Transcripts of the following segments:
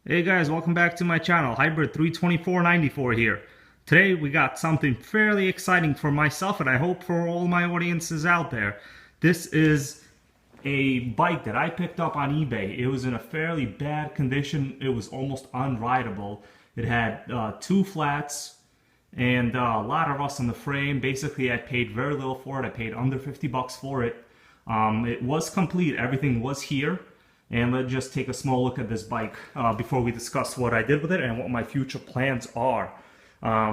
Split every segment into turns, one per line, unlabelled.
Hey guys, welcome back to my channel. Hybrid 32494 here. Today we got something fairly exciting for myself and I hope for all my audiences out there. This is a bike that I picked up on eBay. It was in a fairly bad condition. It was almost unrideable. It had two flats and a lot of rust on the frame. Basically, I paid very little for it. I paid under 50 bucks for it. It was complete. Everything was here. And let's just take a small look at this bike before we discuss what I did with it and what my future plans are.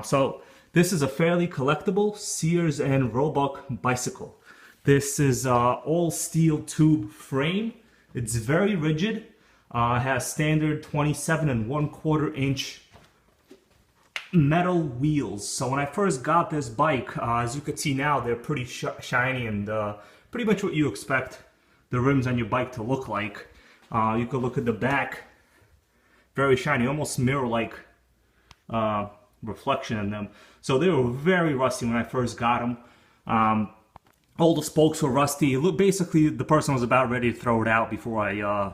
So this is a fairly collectible Sears and Roebuck bicycle. This is all steel tube frame. It's very rigid. Has standard 27 1/4 inch metal wheels. So when I first got this bike, as you can see now, they're pretty shiny and pretty much what you expect the rims on your bike to look like. You could look at the back, very shiny, almost mirror-like reflection in them. So they were very rusty when I first got them. All the spokes were rusty. Basically, the person was about ready to throw it out before I,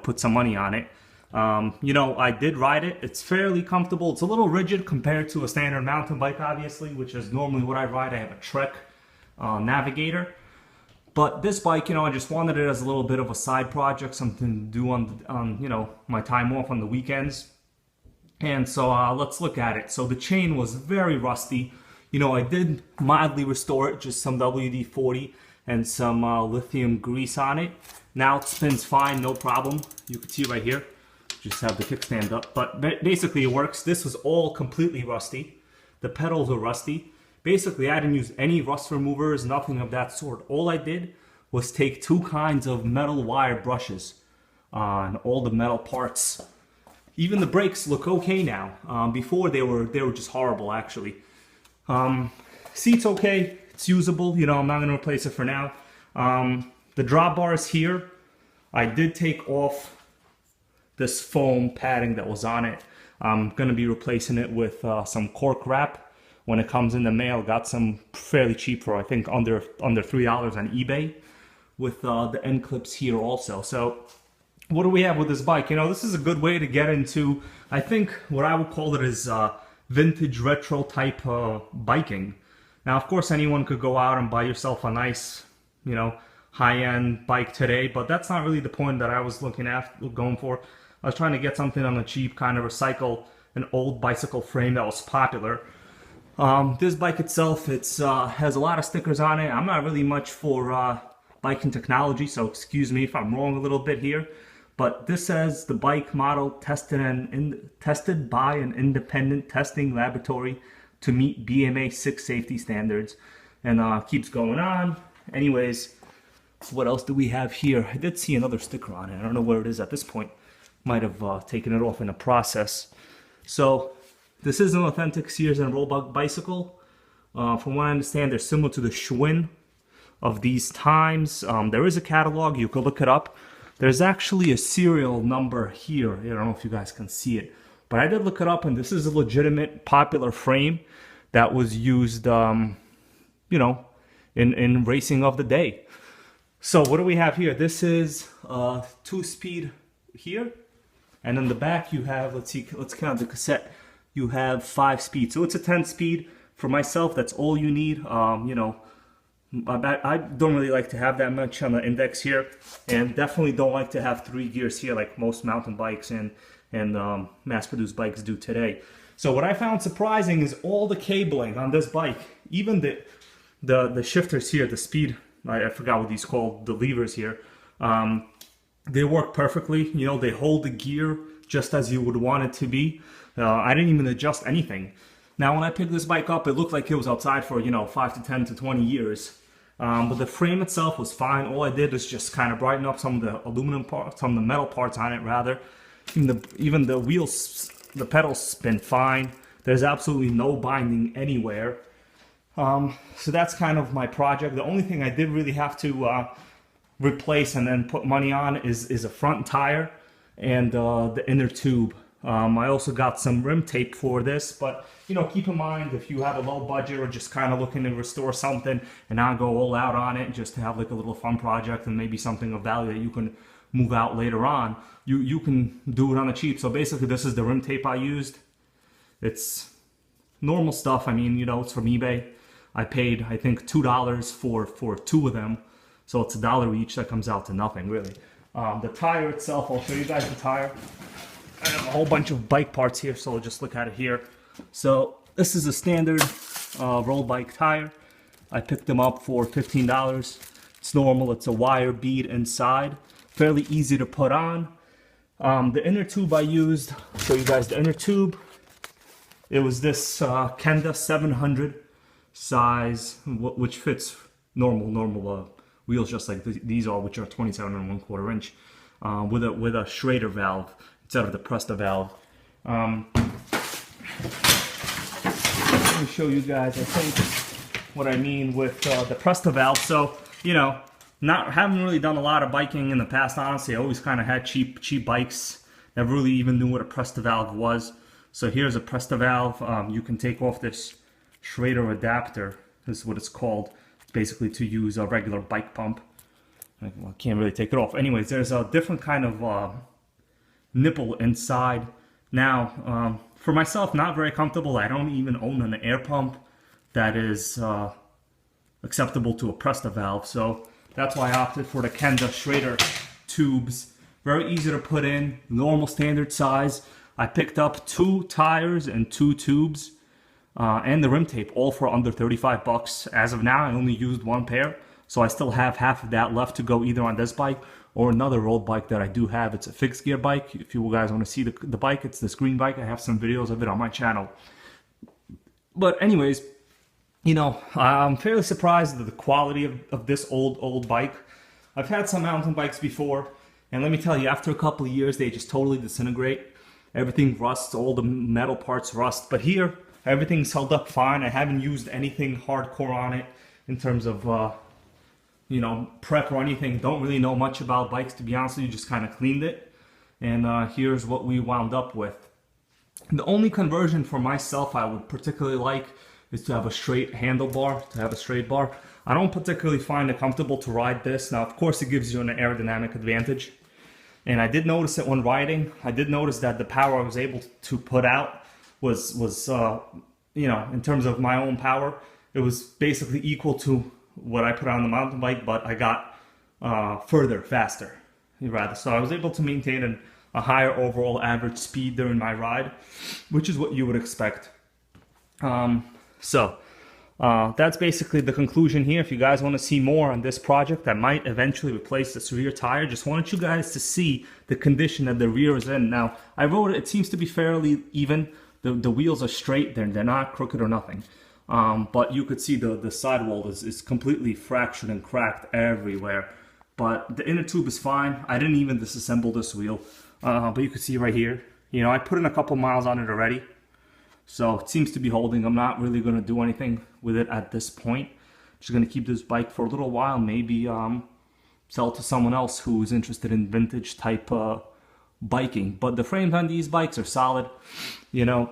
put some money on it. I did ride it. It's fairly comfortable. It's a little rigid compared to a standard mountain bike, obviously, which is normally what I ride. I have a Trek Navigator. But this bike, I just wanted it as a little bit of a side project, something to do on my time off on the weekends. And so let's look at it. So the chain was very rusty. I did mildly restore it, just some WD-40 and some lithium grease on it. Now it spins fine, no problem. You can see right here. Just have the kickstand up. But basically it works. This was all completely rusty. The pedals are rusty. Basically, I didn't use any rust removers, nothing of that sort. All I did was take two kinds of metal wire brushes on all the metal parts. Even the brakes look okay now. Before they were just horrible, actually. Seat's okay. It's usable. I'm not going to replace it for now. The drop bar is here. I did take off this foam padding that was on it. I'm going to be replacing it with some cork wrap. When it comes in the mail, got some fairly cheap for I think under $3 on eBay, with the end clips here also. So what do we have with this bike? This is a good way to get into, I think what I would call it is vintage retro type biking. Now of course anyone could go out and buy yourself a nice high-end bike today, but that's not really the point that I was going for. I was trying to get something on the cheap, kind of recycle an old bicycle frame that was popular. This bike itself, has a lot of stickers on it. I'm not really much for biking technology, so excuse me if I'm wrong a little bit here. But this says the bike model tested by an independent testing laboratory to meet BMA 6 safety standards, and keeps going on. Anyways, what else do we have here? I did see another sticker on it. I don't know where it is at this point. Might have taken it off in the process. So this is an authentic Sears and Roebuck bicycle. From what I understand, they're similar to the Schwinn of these times. There is a catalog. You could look it up. There's actually a serial number here. I don't know if you guys can see it. But I did look it up, and this is a legitimate popular frame that was used, in racing of the day. So what do we have here? This is 2-speed here. And in the back you have, let's count the cassette. You have 5 speed, so it's a 10-speed. For myself, that's all you need. I don't really like to have that much on the index here, and definitely don't like to have 3 gears here like most mountain bikes and mass-produced bikes do today. So what I found surprising is all the cabling on this bike, even the shifters here, the speed, I forgot what these called, the levers here. They work perfectly. They hold the gear just as you would want it to be. I didn't even adjust anything. Now, when I picked this bike up, it looked like it was outside for, 5 to 10 to 20 years. But the frame itself was fine. All I did was just kind of brighten up some of the aluminum parts, some of the metal parts on it, rather. Even the wheels, the pedals spin fine. There's absolutely no binding anywhere. So that's kind of my project. The only thing I did really have to replace and then put money on is a front tire and the inner tube. I also got some rim tape for this, but keep in mind if you have a low budget or just kind of looking to restore something and not go all out on it, just to have like a little fun project and maybe something of value that you can move out later on, you can do it on the cheap. So basically this is the rim tape I used. It's normal stuff. I mean, you know, it's from eBay. I paid, I think, $2 for 2 of them. So it's $1 each. That comes out to nothing, really. The tire itself, I'll show you guys the tire. I have a whole bunch of bike parts here, so we'll just look at it here. So this is a standard road bike tire. I picked them up for $15. It's normal. It's a wire bead inside. Fairly easy to put on. The inner tube I used, I'll show you guys the inner tube. It was this Kenda 700 size, which fits normal wheels just like these are, which are 27 1/4 inch, with a Schrader valve instead of the Presta valve. Let me show you guys, I think, what I mean with the Presta valve. So, you know, haven't really done a lot of biking in the past, honestly. I always kind of had cheap bikes. Never really even knew what a Presta valve was. So here's a Presta valve. You can take off this Schrader adapter. This is what it's called. It's basically to use a regular bike pump. I can't really take it off. Anyways, there's a different kind of nipple inside. Now, for myself, not very comfortable. I don't even own an air pump that is acceptable to a Presta valve. So that's why I opted for the Kenda Schrader tubes. Very easy to put in, normal standard size. I picked up 2 tires and 2 tubes and the rim tape, all for under 35 bucks. As of now, I only used 1 pair, so I still have half of that left to go either on this bike or another road bike that I do have. It's a fixed gear bike. If you guys want to see the bike, it's this green bike. I have some videos of it on my channel. But anyways, you know, I'm fairly surprised at the quality of this old bike. I've had some mountain bikes before, and let me tell you, after a couple of years, they just totally disintegrate. Everything rusts, all the metal parts rust. But here, everything's held up fine. I haven't used anything hardcore on it in terms of, you know, prep or anything. Don't really know much about bikes, to be honest with you. Just kind of cleaned it. And here's what we wound up with. The only conversion for myself I would particularly like is to have a straight handlebar, to have a straight bar. I don't particularly find it comfortable to ride this. Now, of course, it gives you an aerodynamic advantage. And I did notice it when riding. I did notice that the power I was able to put out was you know, in terms of my own power, it was basically equal to what I put on the mountain bike, but I got further, faster, rather. So I was able to maintain a higher overall average speed during my ride, which is what you would expect. That's basically the conclusion here. If you guys want to see more on this project, I might eventually replace this rear tire. Just wanted you guys to see the condition that the rear is in. Now, I wrote it seems to be fairly even. The wheels are straight, they're not crooked or nothing. But you could see the sidewall is completely fractured and cracked everywhere. But the inner tube is fine. I didn't even disassemble this wheel. But you can see right here, you know, I put in a couple miles on it already. So it seems to be holding. I'm not really going to do anything with it at this point. Just going to keep this bike for a little while. Maybe sell it to someone else who's interested in vintage type biking. But the frames on these bikes are solid. You know,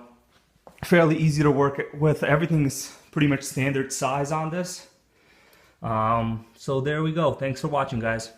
fairly easy to work with. Everything is pretty much standard size on this. So there we go. Thanks for watching, guys.